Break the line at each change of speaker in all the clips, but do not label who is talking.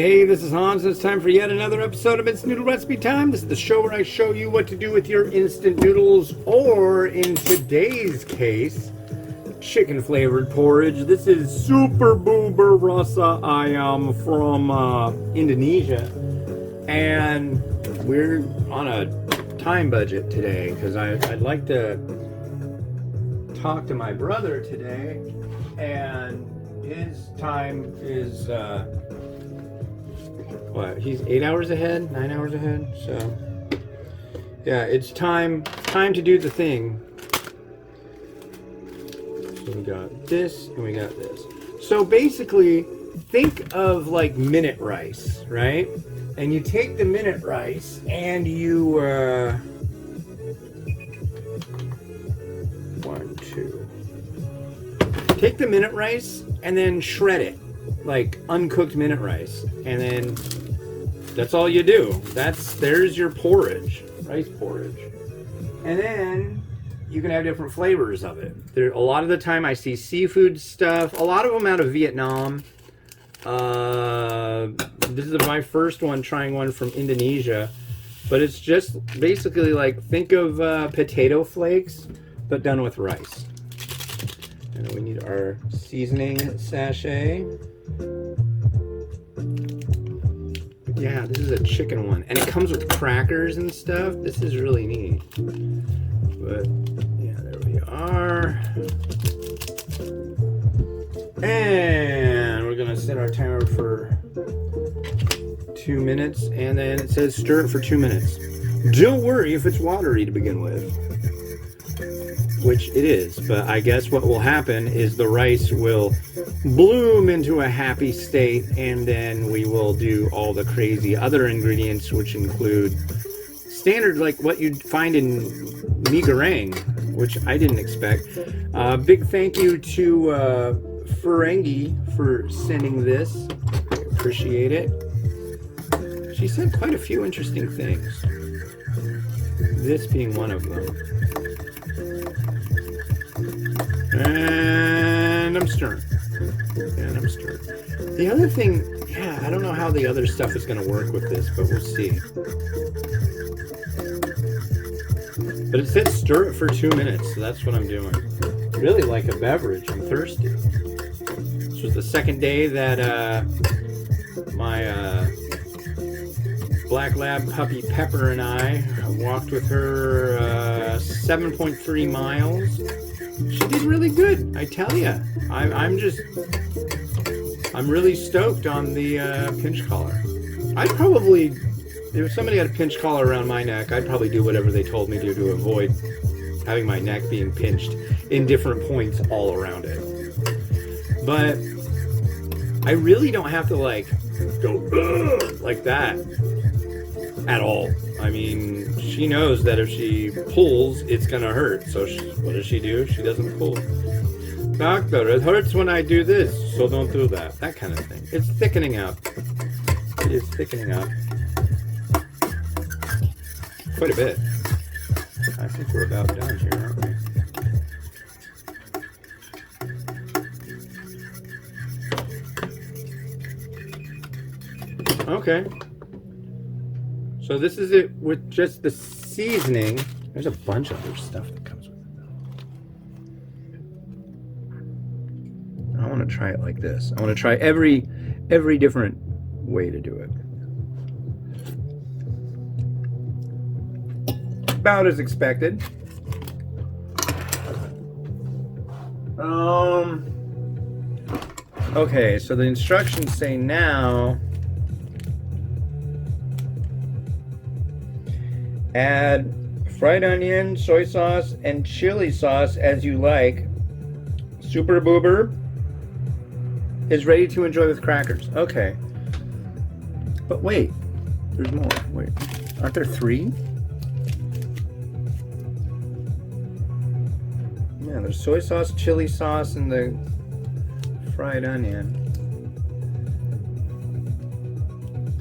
hey, this is Hans. It's time for yet another episode of It's Noodle Recipe Time. This is the show where I show you what to do with your instant noodles, or in today's case, chicken flavored porridge. This is Super Bubur Rasa Ayam from Indonesia, and we're on a time budget today because I'd like to talk to my brother today, and his time is what, he's 8 hours ahead, 9 hours ahead, so yeah, it's time to do the thing. So we got this and we got this. So basically, think of like minute rice, right? And you take the minute rice and you take the minute rice and then shred it like uncooked minute rice, and then that's all you do. There's your porridge, rice porridge. And then you can have different flavors of it. A lot of the time I see seafood stuff, a lot of them out of Vietnam. This is my first one trying one from Indonesia, but it's just basically like, think of potato flakes but done with rice. And then we need our seasoning sachet. Yeah, this is a chicken one, and it comes with crackers and stuff. This is really neat. But yeah, there we are. And we're gonna set our timer for 2 minutes, and then it says stir it for 2 minutes. Don't worry if it's watery to begin with, which it is, but I guess what will happen is the rice will bloom into a happy state, and then we will do all the crazy other ingredients, which include standard, like what you'd find in mee goreng, which I didn't expect. Big thank you to Ferengi for sending this. I appreciate it. She sent quite a few interesting things, this being one of them. And I'm stirring. The other thing, yeah, I don't know how the other stuff is going to work with this, but we'll see. But it says stir it for 2 minutes, so that's what I'm doing. Really like a beverage. I'm thirsty. This was the second day that my black lab puppy Pepper and I walked with her 7.3 miles. She did really good, I tell you. I'm really stoked on the pinch collar. I'd probably, if somebody had a pinch collar around my neck, I'd probably do whatever they told me to avoid having my neck being pinched in different points all around it. But I really don't have to like go like that at all. I mean, she knows that if she pulls, it's gonna hurt. So what does she do? She doesn't pull. Doctor, it hurts when I do this, so don't do that. That kind of thing. It's thickening up. It is thickening up quite a bit. I think we're about done here, aren't we? Okay. So this is it with just the seasoning. There's a bunch of other stuff that comes with it. I want to try it like this. I want to try every different way to do it. About as expected. Okay, so the instructions say now add fried onion, soy sauce, and chili sauce as you like. Super Bubur is ready to enjoy with crackers. Okay. But wait, there's more. Wait, aren't there 3? Yeah, there's soy sauce, chili sauce, and the fried onion.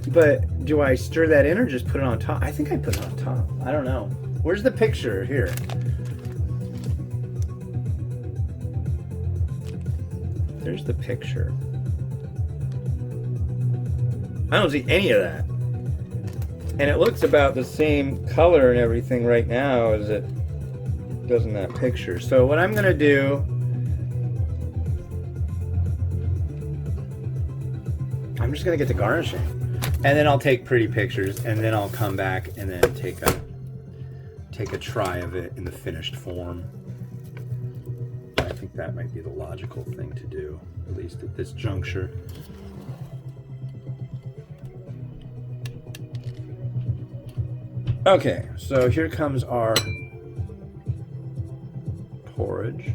But do I stir that in or just put it on top? I think I put it on top. I don't know. Where's the picture? Here. There's the picture. I don't see any of that. And it looks about the same color and everything right now as it does in that picture. So what I'm gonna do, I'm just gonna get the garnishing. And then I'll take pretty pictures, and then I'll come back and then take a try of it in the finished form. I think that might be the logical thing to do, at least at this juncture. Okay, so here comes our porridge.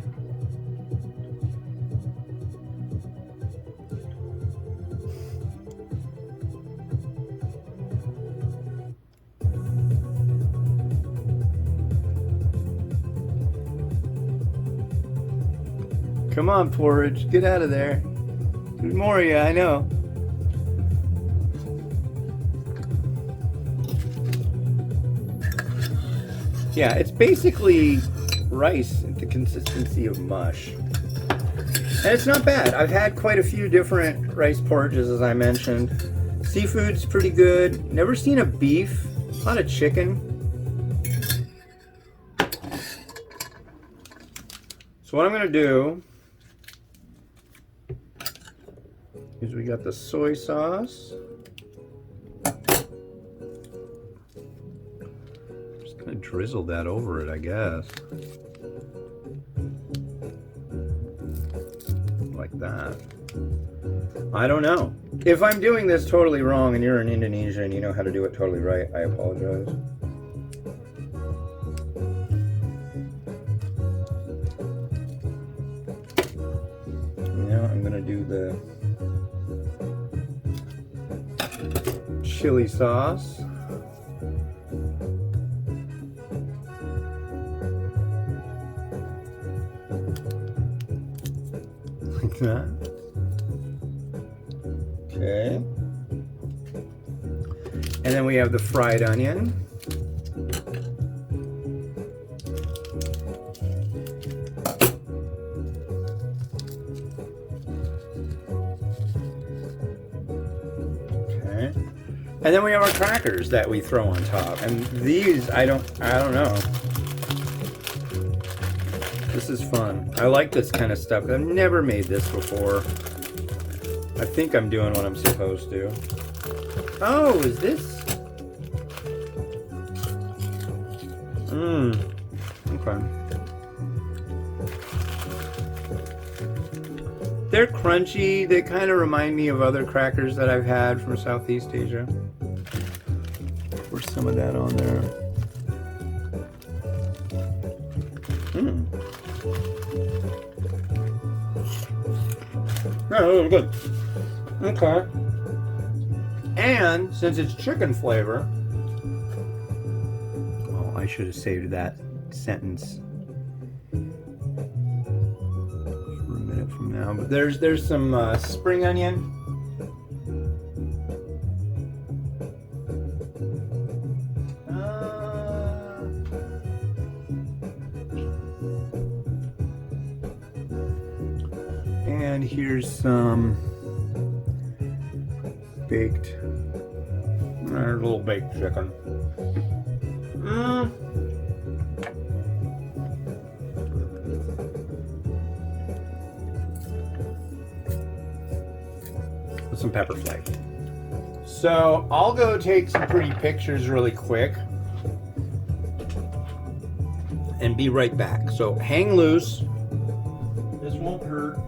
Come on, porridge, get out of there. There's more of you, I know. Yeah, it's basically rice at the consistency of mush. And it's not bad. I've had quite a few different rice porridges, as I mentioned. Seafood's pretty good. Never seen a beef. A lot of chicken. So what I'm gonna do is we got the soy sauce. Just gonna drizzle that over it, I guess. Like that. I don't know. If I'm doing this totally wrong and you're in Indonesia and you know how to do it totally right, I apologize. Now I'm gonna do the chili sauce. Like that. Okay. And then we have the fried onion. Okay. And then we have our crackers that we throw on top. And these, I don't know. This is fun. I like this kind of stuff. I've never made this before. I think I'm doing what I'm supposed to. Oh, is this? Okay. They're crunchy. They kind of remind me of other crackers that I've had from Southeast Asia. Pour some of that on there. Yeah, those are good. Okay. And since it's chicken flavor, well, I should have saved that sentence for a minute from now. But there's some spring onion. And here's some baked, there's a little baked chicken. With some pepper flakes. So I'll go take some pretty pictures really quick and be right back. So hang loose. This won't hurt.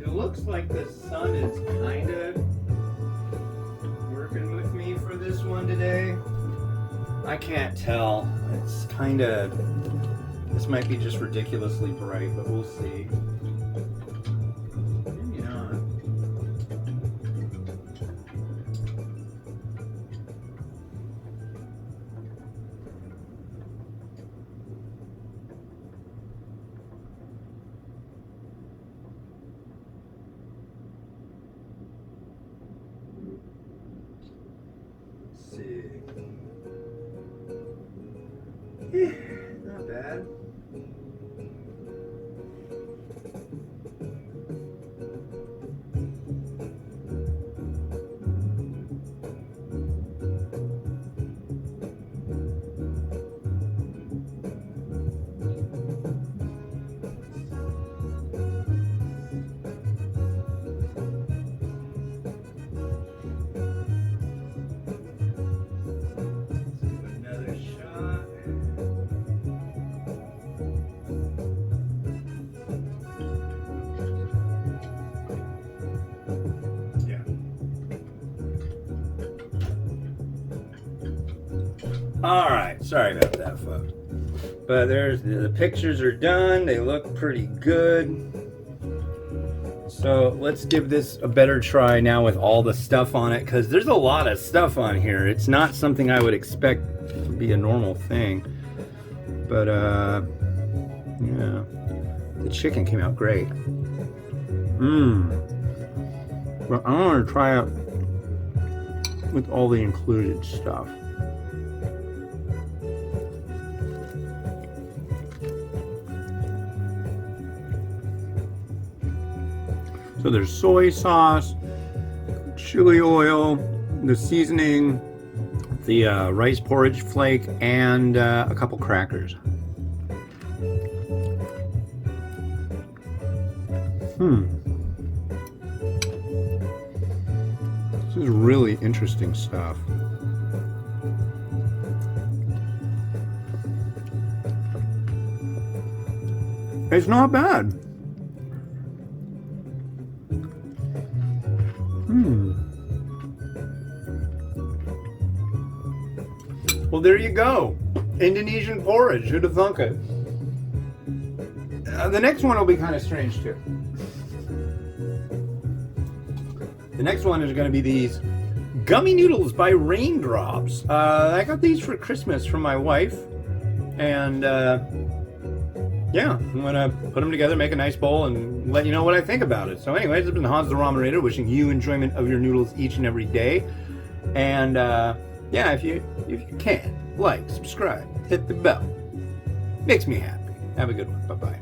Looks like the sun is kind of working with me for this one today. I can't tell. It's kind of, this might be just ridiculously bright, but we'll see. Maybe not. See. Not bad. All right, sorry about that, folks. But there's the pictures are done. They look pretty good. So let's give this a better try now with all the stuff on it, because there's a lot of stuff on here. It's not something I would expect to be a normal thing. But yeah, the chicken came out great. But I want to try it with all the included stuff. So there's soy sauce, chili oil, the seasoning, the rice porridge flake, and a couple crackers. This is really interesting stuff. It's not bad. Well, there you go. Indonesian porridge. Who'd have thunk it? The next one will be kind of strange too. The next one is going to be these gummy noodles by Raindrops. I got these for Christmas from my wife, and yeah, I'm gonna put them together, make a nice bowl, and let you know what I think about it. So anyways, it's been Hans the Ramen Raider, wishing you enjoyment of your noodles each and every day. And yeah, if you can, like, subscribe, hit the bell. Makes me happy. Have a good one. Bye-bye.